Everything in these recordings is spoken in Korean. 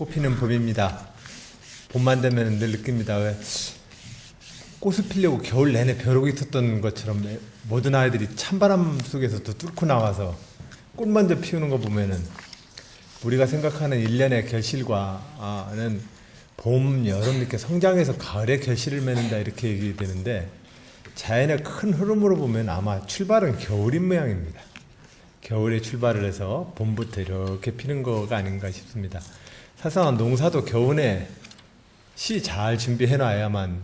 꽃피는 봄입니다. 봄만 되면 늘 느낍니다. 왜 꽃을 피려고 겨울 내내 벼르고 있었던 것처럼 모든 아이들이 찬바람 속에서도 뚫고 나와서 꽃 먼저 피우는 거 보면은 우리가 생각하는 일련의 결실과는 봄, 여름 이렇게 성장해서 가을에 결실을 맺는다 이렇게 얘기되는데, 자연의 큰 흐름으로 보면 아마 출발은 겨울인 모양입니다. 겨울에 출발을 해서 봄부터 이렇게 피는 거가 아닌가 싶습니다. 사실상 농사도 겨울에 씨 잘 준비해 놔야만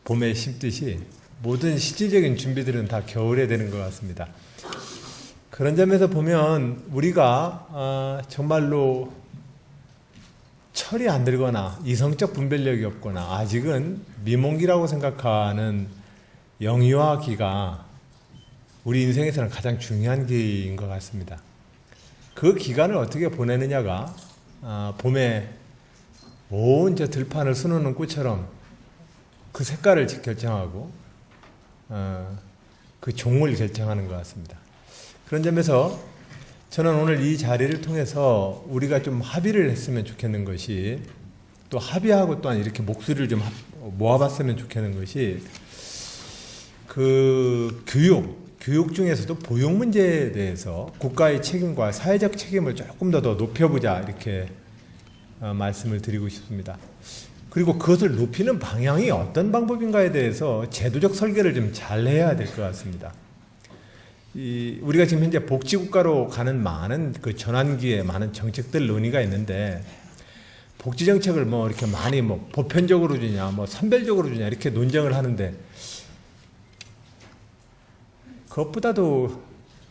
봄에 심듯이 모든 실질적인 준비들은 다 겨울에 되는 것 같습니다. 그런 점에서 보면 우리가 정말로 철이 안 들거나 이성적 분별력이 없거나 아직은 미몽기라고 생각하는 영유아기가 우리 인생에서는 가장 중요한 기인 것 같습니다. 그 기간을 어떻게 보내느냐가 봄에 온 저 들판을 수놓는 꽃처럼 그 색깔을 결정하고 그 종을 결정하는 것 같습니다. 그런 점에서 저는 오늘 이 자리를 통해서 우리가 좀 합의를 했으면 좋겠는 것이, 또 합의하고 또한 이렇게 목소리를 좀 모아봤으면 좋겠는 것이, 그 교육 중에서도 보육 문제에 대해서 국가의 책임과 사회적 책임을 조금 더 높여보자 이렇게 말씀을 드리고 싶습니다. 그리고 그것을 높이는 방향이 어떤 방법인가에 대해서 제도적 설계를 좀 잘 해야 될 것 같습니다. 우리가 지금 현재 복지국가로 가는 많은 그 전환기에 많은 정책들 논의가 있는데, 복지정책을 뭐 이렇게 많이 뭐 보편적으로 주냐, 뭐 선별적으로 주냐 이렇게 논쟁을 하는데, 그것보다도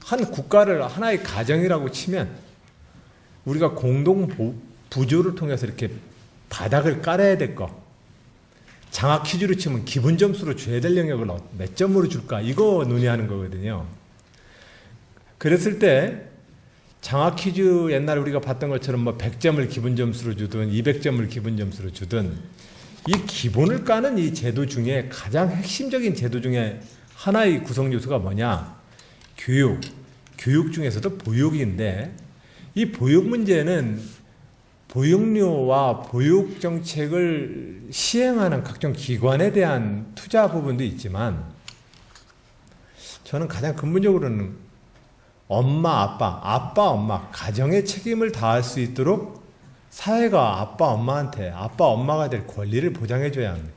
한 국가를 하나의 가정이라고 치면 우리가 공동 부조를 통해서 이렇게 바닥을 깔아야 될 거, 장학 퀴즈로 치면 기본 점수로 줘야 될 영역을 몇 점으로 줄까, 이거 논의하는 거거든요. 그랬을 때 장학 퀴즈 옛날에 우리가 봤던 것처럼 뭐 100점을 기본 점수로 주든 200점을 기본 점수로 주든, 이 기본을 까는 이 제도 중에 가장 핵심적인 제도 중에 하나의 구성 요소가 뭐냐? 교육 중에서도 보육인데, 이 보육 문제는 보육료와 보육 정책을 시행하는 각종 기관에 대한 투자 부분도 있지만, 저는 가장 근본적으로는 엄마, 아빠, 엄마, 가정의 책임을 다할 수 있도록 사회가 아빠, 엄마한테 아빠, 엄마가 될 권리를 보장해 줘야 합니다.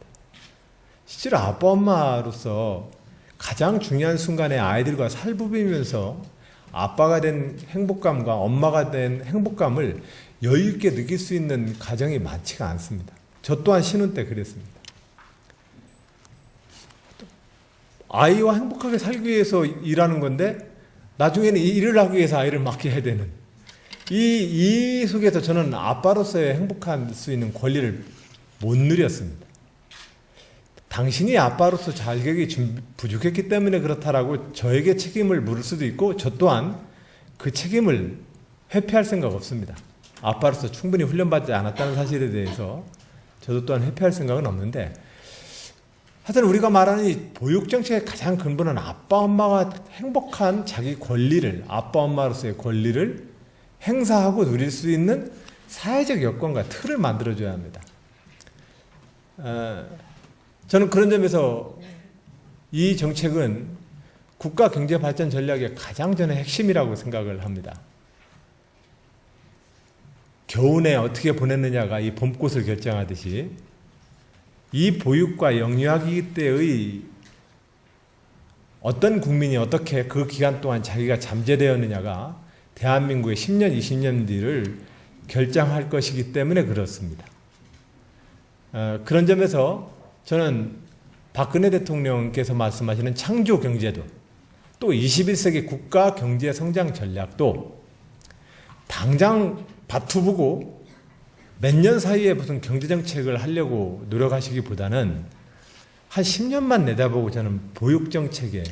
실제로 아빠, 엄마로서 가장 중요한 순간에 아이들과 살부비면서 아빠가 된 행복감과 엄마가 된 행복감을 여유 있게 느낄 수 있는 가정이 많지가 않습니다. 저 또한 신혼 때 그랬습니다. 아이와 행복하게 살기 위해서 일하는 건데 나중에는 이 일을 하기 위해서 아이를 맡겨야 되는, 이 속에서 저는 아빠로서의 행복할 수 있는 권리를 못 누렸습니다. 당신이 아빠로서 자격이 부족했기 때문에 그렇다라고 저에게 책임을 물을 수도 있고, 저 또한 그 책임을 회피할 생각 없습니다. 아빠로서 충분히 훈련받지 않았다는 사실에 대해서 저도 또한 회피할 생각은 없는데, 하여튼 우리가 말하는 이 보육정책의 가장 근본은 아빠, 엄마가 행복한 자기 권리를, 아빠, 엄마로서의 권리를 행사하고 누릴 수 있는 사회적 여건과 틀을 만들어줘야 합니다. 저는 그런 점에서 이 정책은 국가 경제 발전 전략의 가장 전의 핵심이라고 생각을 합니다. 겨우내 어떻게 보냈느냐가 이 봄꽃을 결정하듯이, 이 보육과 영유아기 때의 어떤 국민이 어떻게 그 기간 동안 자기가 잠재되었느냐가 대한민국의 10년, 20년 뒤를 결정할 것이기 때문에 그렇습니다. 그런 점에서 저는 박근혜 대통령께서 말씀하시는 창조 경제도, 또 21세기 국가 경제 성장 전략도 당장 바투보고 몇 년 사이에 무슨 경제정책을 하려고 노력하시기보다는 한 10년만 내다보고 저는 보육정책에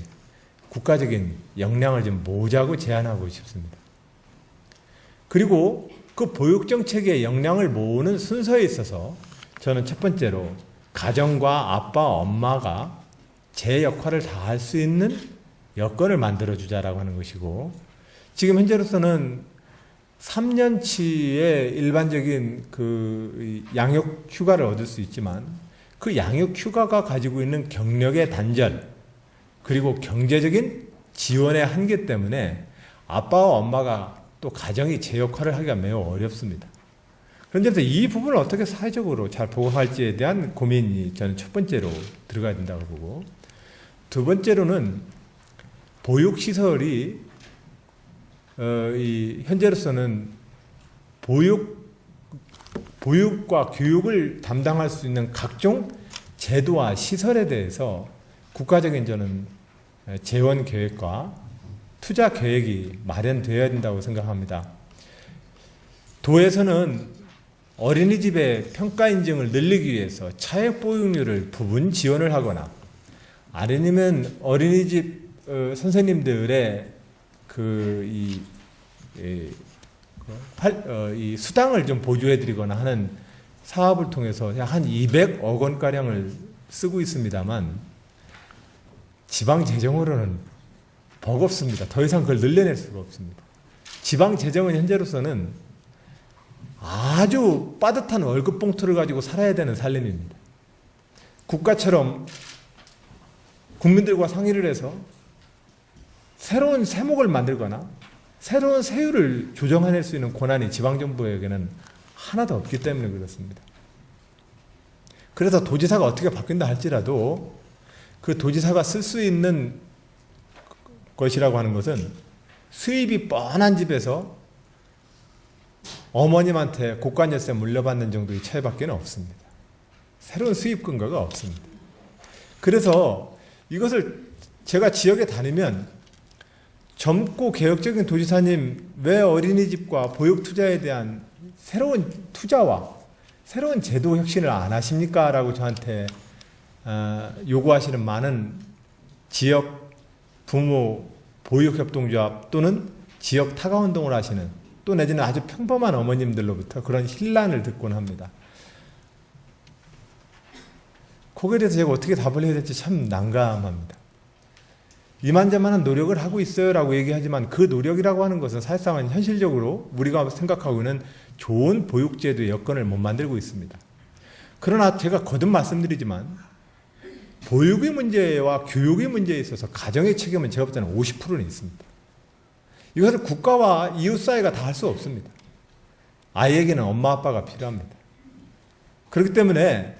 국가적인 역량을 좀 모으자고 제안하고 싶습니다. 그리고 그 보육정책의 역량을 모으는 순서에 있어서 저는 첫 번째로 가정과 아빠, 엄마가 제 역할을 다할 수 있는 여건을 만들어주자라고 하는 것이고, 지금 현재로서는 3년치의 일반적인 그 양육 휴가를 얻을 수 있지만 그 양육 휴가가 가지고 있는 경력의 단절 그리고 경제적인 지원의 한계 때문에 아빠와 엄마가 또 가정이 제 역할을 하기가 매우 어렵습니다. 그런데 이 부분을 어떻게 사회적으로 잘 보강할지에 대한 고민이 저는 첫 번째로 들어가야 된다고 보고, 두 번째로는 보육시설이 현재로서는 보육과 교육을 담당할 수 있는 각종 제도와 시설에 대해서 국가적인 저는 재원 계획과 투자 계획이 마련되어야 된다고 생각합니다. 도에서는 어린이집의 평가 인증을 늘리기 위해서 차액 보육료를 부분 지원을 하거나, 아니면 어린이집 선생님들의 이 수당을 좀 보조해드리거나 하는 사업을 통해서 한 200억 원가량을 쓰고 있습니다만, 지방 재정으로는 버겁습니다. 더 이상 그걸 늘려낼 수가 없습니다. 지방 재정은 현재로서는 아주 빠듯한 월급 봉투를 가지고 살아야 되는 살림입니다. 국가처럼 국민들과 상의를 해서 새로운 세목을 만들거나 새로운 세율을 조정해낼 수 있는 권한이 지방정부에게는 하나도 없기 때문에 그렇습니다. 그래서 도지사가 어떻게 바뀐다 할지라도 그 도지사가 쓸 수 있는 것이라고 하는 것은 수입이 뻔한 집에서 어머님한테 고관여세 물려받는 정도의 차이밖에 없습니다. 새로운 수입 근거가 없습니다. 그래서 이것을 제가 지역에 다니면 젊고 개혁적인 도지사님, 왜 어린이집과 보육 투자에 대한 새로운 투자와 새로운 제도 혁신을 안 하십니까? 라고 저한테 요구하시는 많은 지역 부모 보육협동조합 또는 지역 타가운동을 하시는, 또 내지는 아주 평범한 어머님들로부터 그런 힐난을 듣곤 합니다. 거기에 대해서 제가 어떻게 답을 해야 될지 참 난감합니다. 이만저만한 노력을 하고 있어요 라고 얘기하지만, 그 노력이라고 하는 것은 사실상은 현실적으로 우리가 생각하고 있는 좋은 보육제도의 여건을 못 만들고 있습니다. 그러나 제가 거듭 말씀드리지만, 보육의 문제와 교육의 문제에 있어서 가정의 책임은 제가 볼 때는 50%는 있습니다. 이것을 국가와 이웃 사회가 다 할 수 없습니다. 아이에게는 엄마 아빠가 필요합니다. 그렇기 때문에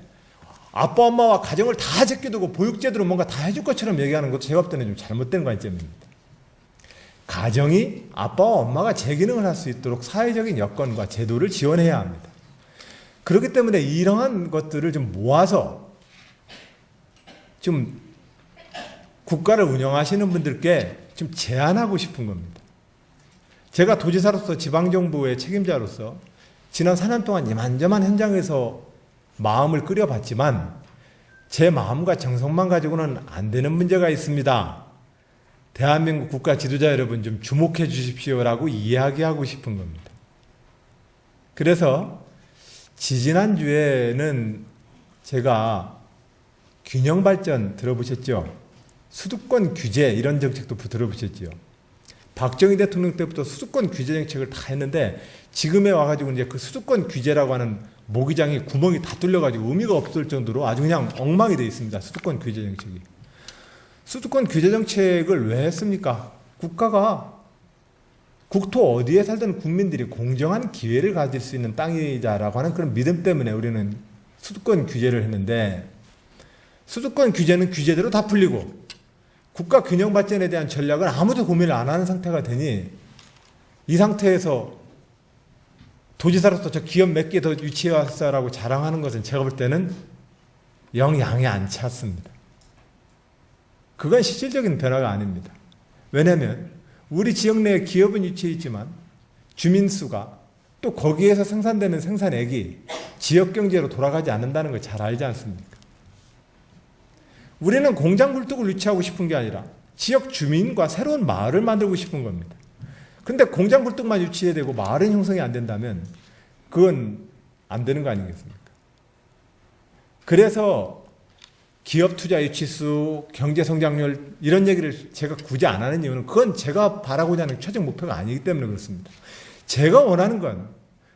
아빠 엄마와 가정을 다 제껴두고 보육제도로 뭔가 다 해줄 것처럼 얘기하는 것도 제가 볼 때는 좀 잘못된 관점입니다. 가정이 아빠와 엄마가 제 기능을 할 수 있도록 사회적인 여건과 제도를 지원해야 합니다. 그렇기 때문에 이러한 것들을 좀 모아서 좀 국가를 운영하시는 분들께 좀 제안하고 싶은 겁니다. 제가 도지사로서 지방정부의 책임자로서 지난 4년 동안 이만저만 현장에서 마음을 끓여봤지만, 제 마음과 정성만 가지고는 안 되는 문제가 있습니다. 대한민국 국가 지도자 여러분 좀 주목해 주십시오라고 이야기하고 싶은 겁니다. 그래서 지지난주에는 제가 균형발전 들어보셨죠? 수도권 규제 이런 정책도 들어보셨죠? 박정희 대통령 때부터 수도권 규제 정책을 다 했는데, 지금에 와가지고 이제 그 수도권 규제라고 하는 모기장이 구멍이 다 뚫려가지고 의미가 없을 정도로 아주 그냥 엉망이 되어 있습니다. 수도권 규제 정책이. 수도권 규제 정책을 왜 했습니까? 국가가 국토 어디에 살던 국민들이 공정한 기회를 가질 수 있는 땅이자라고 하는 그런 믿음 때문에 우리는 수도권 규제를 했는데, 수도권 규제는 규제대로 다 풀리고 국가 균형 발전에 대한 전략을 아무도 고민을 안 하는 상태가 되니, 이 상태에서 도지사로서 저 기업 몇 개 더 유치해왔어라고 자랑하는 것은 제가 볼 때는 영 양이 안 찼습니다. 그건 실질적인 변화가 아닙니다. 왜냐하면 우리 지역 내에 기업은 유치해 있지만 주민 수가, 또 거기에서 생산되는 생산액이 지역 경제로 돌아가지 않는다는 걸 잘 알지 않습니까? 우리는 공장 굴뚝을 유치하고 싶은 게 아니라 지역 주민과 새로운 마을을 만들고 싶은 겁니다. 그런데 공장 굴뚝만 유치해야 되고 마을은 형성이 안 된다면 그건 안 되는 거 아니겠습니까? 그래서 기업 투자 유치수, 경제 성장률 이런 얘기를 제가 굳이 안 하는 이유는, 그건 제가 바라고자 하는 최종 목표가 아니기 때문에 그렇습니다. 제가 원하는 건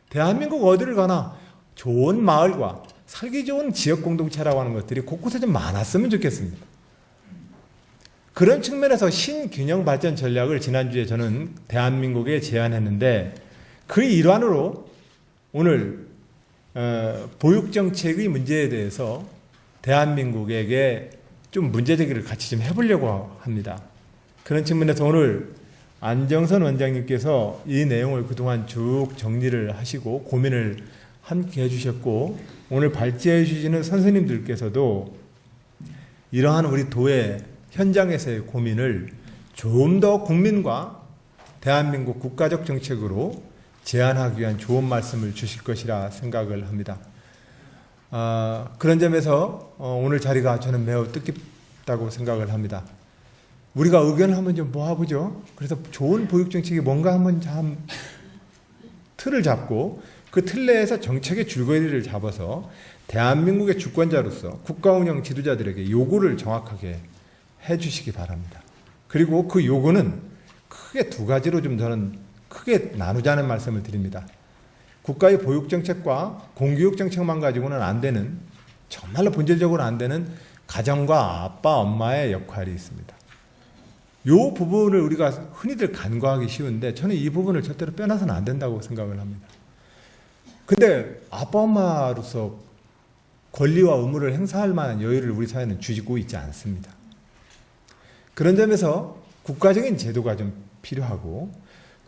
대한민국 어디를 가나 좋은 마을과 살기 좋은 지역 공동체라고 하는 것들이 곳곳에 좀 많았으면 좋겠습니다. 그런 측면에서 신균형 발전 전략을 지난주에 저는 대한민국에 제안했는데 그 일환으로 오늘 보육정책의 문제에 대해서 대한민국에게 좀 문제제기를 같이 좀 해보려고 합니다. 그런 측면에서 오늘 안정선 원장님께서 이 내용을 그동안 쭉 정리를 하시고 고민을 함께 해주셨고 오늘 발제해 주시는 선생님들께서도 이러한 우리 도의 현장에서의 고민을 좀 더 국민과 대한민국 국가적 정책으로 제안하기 위한 좋은 말씀을 주실 것이라 생각을 합니다. 그런 점에서 오늘 자리가 저는 매우 뜻깊다고 생각을 합니다. 우리가 의견을 한번 좀 모아보죠. 그래서 좋은 보육정책이 뭔가 한번 참 틀을 잡고 그 틀 내에서 정책의 줄거리를 잡아서 대한민국의 주권자로서 국가운영 지도자들에게 요구를 정확하게 해주시기 바랍니다. 그리고 그 요구는 크게 두 가지로 좀 저는 크게 나누자는 말씀을 드립니다. 국가의 보육정책과 공교육정책만 가지고는 안 되는, 정말로 본질적으로 안 되는 가정과 아빠, 엄마의 역할이 있습니다. 이 부분을 우리가 흔히들 간과하기 쉬운데 저는 이 부분을 절대로 빼놔서는 안 된다고 생각을 합니다. 근데 아빠, 엄마로서 권리와 의무를 행사할 만한 여유를 우리 사회는 주고 있지 않습니다. 그런 점에서 국가적인 제도가 좀 필요하고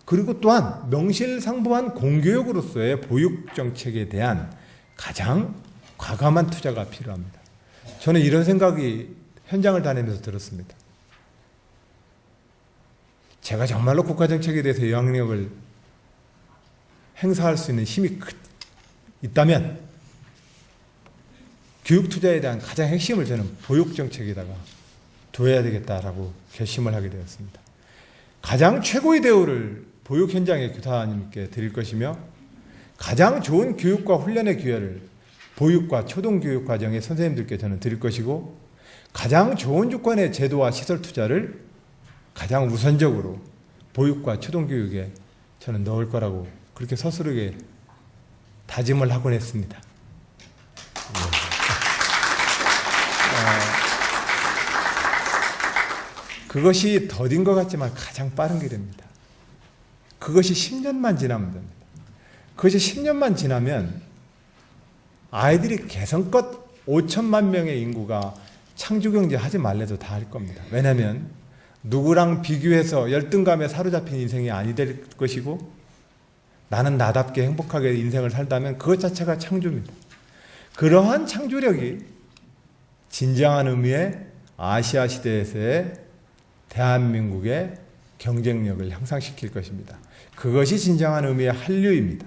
그리고 또한 명실상부한 공교육으로서의 보육정책에 대한 가장 과감한 투자가 필요합니다. 저는 이런 생각이 현장을 다니면서 들었습니다. 제가 정말로 국가정책에 대해서 영향력을 행사할 수 있는 힘이 있다면 교육 투자에 대한 가장 핵심을 저는 보육정책에다가 둬야 되겠다라고 결심을 하게 되었습니다. 가장 최고의 대우를 보육 현장의 교사님께 드릴 것이며 가장 좋은 교육과 훈련의 기회를 보육과 초등교육 과정의 선생님들께 저는 드릴 것이고 가장 좋은 조건의 제도와 시설 투자를 가장 우선적으로 보육과 초등교육에 저는 넣을 거라고 그렇게 스스로에게 다짐을 하곤 했습니다. 그것이 더딘 것 같지만 가장 빠른 길입니다. 그것이 10년만 지나면 됩니다. 그것이 10년만 지나면 아이들이 개성껏 5천만 명의 인구가 창조경제 하지 말래도 다 할 겁니다. 왜냐하면 누구랑 비교해서 열등감에 사로잡힌 인생이 아니 될 것이고 나는 나답게 행복하게 인생을 살다면 그것 자체가 창조입니다. 그러한 창조력이 진정한 의미의 아시아 시대에서의 대한민국의 경쟁력을 향상시킬 것입니다. 그것이 진정한 의미의 한류입니다.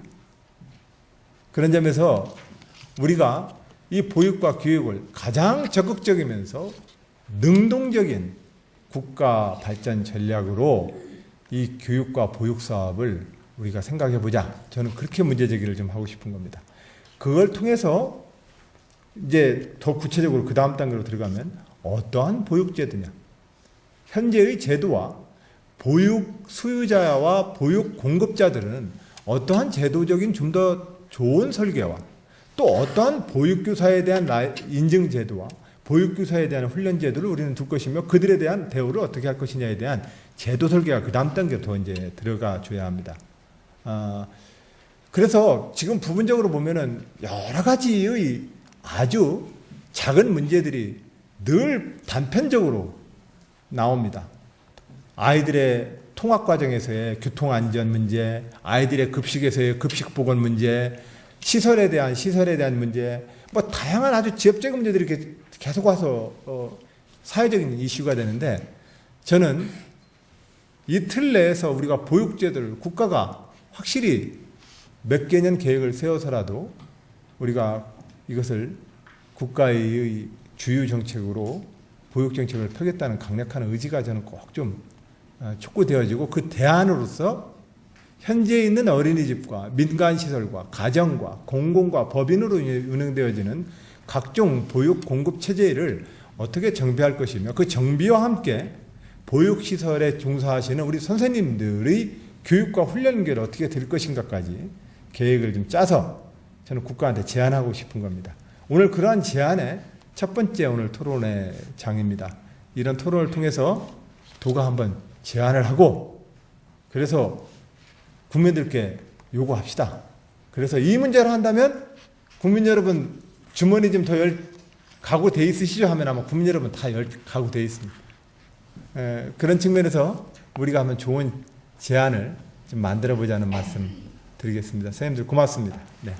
그런 점에서 우리가 이 보육과 교육을 가장 적극적이면서 능동적인 국가 발전 전략으로 이 교육과 보육 사업을 우리가 생각해 보자. 저는 그렇게 문제제기를 좀 하고 싶은 겁니다. 그걸 통해서 이제 더 구체적으로 그 다음 단계로 들어가면 어떠한 보육제도냐. 현재의 제도와 보육 수요자와 보육 공급자들은 어떠한 제도적인 좀 더 좋은 설계와 또 어떠한 보육교사에 대한 인증제도와 보육교사에 대한 훈련제도를 우리는 둘 것이며 그들에 대한 대우를 어떻게 할 것이냐에 대한 제도 설계가 그 다음 단계로 더 이제 들어가 줘야 합니다. 그래서 지금 부분적으로 보면은 여러 가지의 아주 작은 문제들이 늘 단편적으로 나옵니다. 아이들의 통학과정에서의 교통안전 문제, 아이들의 급식에서의 급식보건 문제, 시설에 대한 문제, 뭐 다양한 아주 지역적인 문제들이 이렇게 계속 와서 사회적인 이슈가 되는데 저는 이 틀 내에서 우리가 보육제도를 국가가 확실히 몇 개년 계획을 세워서라도 우리가 이것을 국가의 주요 정책으로 보육 정책을 펴겠다는 강력한 의지가 저는 꼭 좀 촉구되어지고 그 대안으로서 현재 있는 어린이집과 민간시설과 가정과 공공과 법인으로 운영되어지는 각종 보육 공급 체제를 어떻게 정비할 것이며 그 정비와 함께 보육시설에 종사하시는 우리 선생님들의 교육과 훈련 계획을 어떻게 될 것인가까지 계획을 좀 짜서 저는 국가한테 제안하고 싶은 겁니다. 오늘 그러한 제안의 첫 번째 오늘 토론회 장입니다. 이런 토론을 통해서 도가 한번 제안을 하고 그래서 국민들께 요구합시다. 그래서 이 문제를 한다면 국민 여러분 주머니 좀 더 각오돼 있으시죠 하면 아마 국민 여러분 다 각오돼 있습니다. 그런 측면에서 우리가 한번 좋은 제안을 좀 만들어 보자는 말씀 드리겠습니다. 선생님들 고맙습니다. 네.